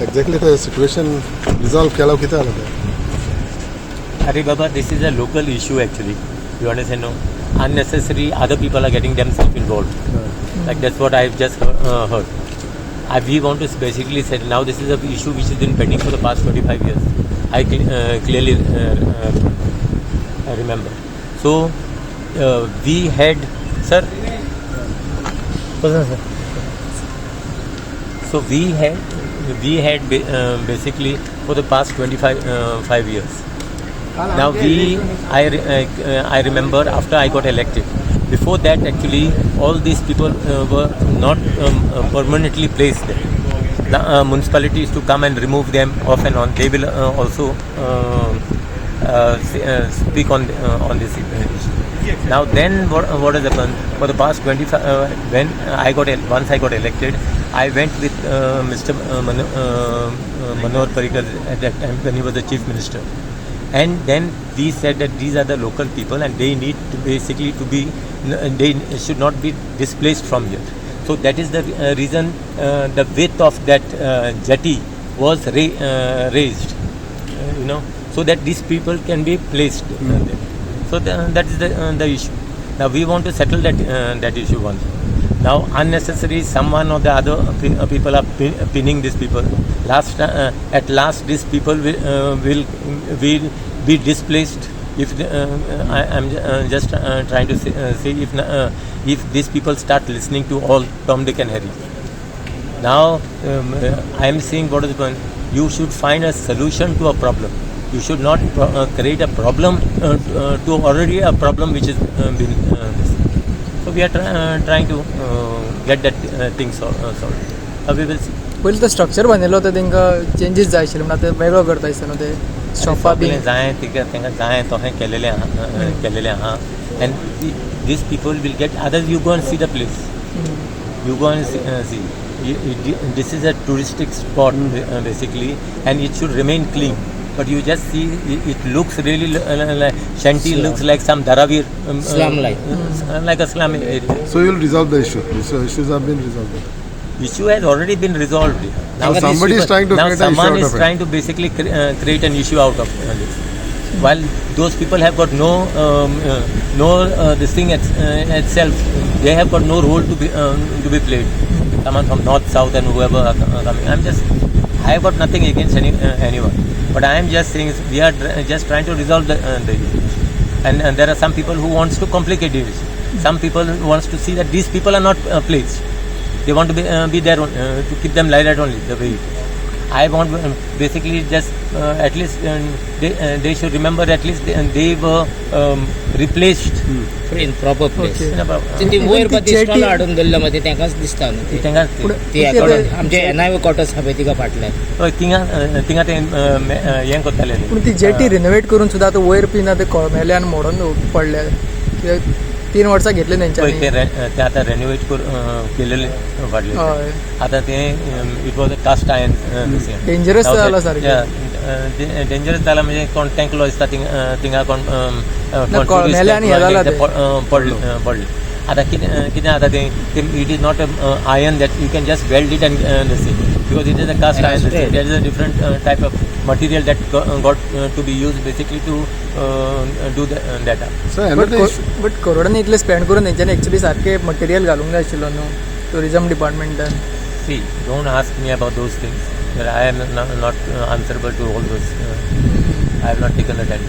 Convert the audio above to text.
Exactly the situation resolve kya kita alada. Arey Baba, this is a local issue actually. You understand? No, unnecessary other people are getting themselves involved. Like that's what I've just heard. We want to basically say now this is an issue which has been pending for the past 25 years. I clearly remember. So we had, sir. So we had basically for the past 5 years. Now I remember after I got elected. Before that, actually, all these people were not permanently placed there. The municipality is to come and remove them off and on. They will also speak on this issue. Now, then what has happened? For the past 25, once I got elected, I went with Mr. Manohar Parrikar at that time when he was the chief minister. And then we said that these are the local people and they need to basically to be, they should not be displaced from here. So that is the reason the width of that jetty was raised, so that these people can be placed there. So that is the issue. Now we want to settle that issue once. Now unnecessary someone or the other people are pinning these people. At last these people will be displaced. If I'm just trying to say if these people start listening to all Tom, Dick and Harry. Now I am saying what is the point? You should find a solution to a problem. You should not create a problem to already a problem which has been. So we are trying to get that thing solved. We will see. पहिले तर structure बांदिल्लो होता तांकां changes जाय आशिल्ले म्हणून आतां वेगळो करता दिसता न्हू ते स्टॉपा बी जाय तांकां जाय तशें केलेलें आहा and these people will get others. You go and see the place. You go and see. This is a touristic spot basically, and it should remain clean. But you just see, it looks really like Shanti looks like some Dharavir slum like a slum area. So you will resolve the issue. So issues have been resolved. Issue has already been resolved. Now somebody is trying to create an issue someone out is of it. trying to basically create an issue out of this. While those people have got this thing itself, they have got no role to be played. Someone from north, south, and whoever are coming. I have got nothing against anyone, but I am just saying we are just trying to resolve the issue. And there are some people who wants to complicate the issue. Some people wants to see that these people are not placed. They want to be there to keep them like that only. The way I want basically just at least they should remember at least they were replaced in proper place. Okay. ती वयर प्रतिष्ठान हाडून दल्ला मध्ये तांकांच दिसता न्हू ती आमचे एनआय क्वार्टर्स आहा पळय तिका फाटल्यान थिंगा ते हें करताले पूण ती जेटी रिनोवेट करून सुद्दां आतां वयर पिन आतां कळमेल्यान मोडून पडल्या 3 वर्सां घेतली तेंच्यांनी ते आतां रेनोवेट केलेले वाडले हय आतां ते it was a cast iron dangerous जाला सारकें डेंजरस जाला म्हणजे कोण टँकलो दिसता थिंगा कोण कळमेल्यान हें जालां तें पडले आतां कितें आतां ते it is not a iron that you can just weld it and because it is a cast iron. There is a different type of material that got to be used basically to do that. So but करोडांनी इतले spend करून तेंच्यांनी actually सारके material घालूंक जाय आशिल्लो न्हू tourism डिपार्टमेंटान. See, don't ask me about those things. I am not answerable to all those. I have not taken the time.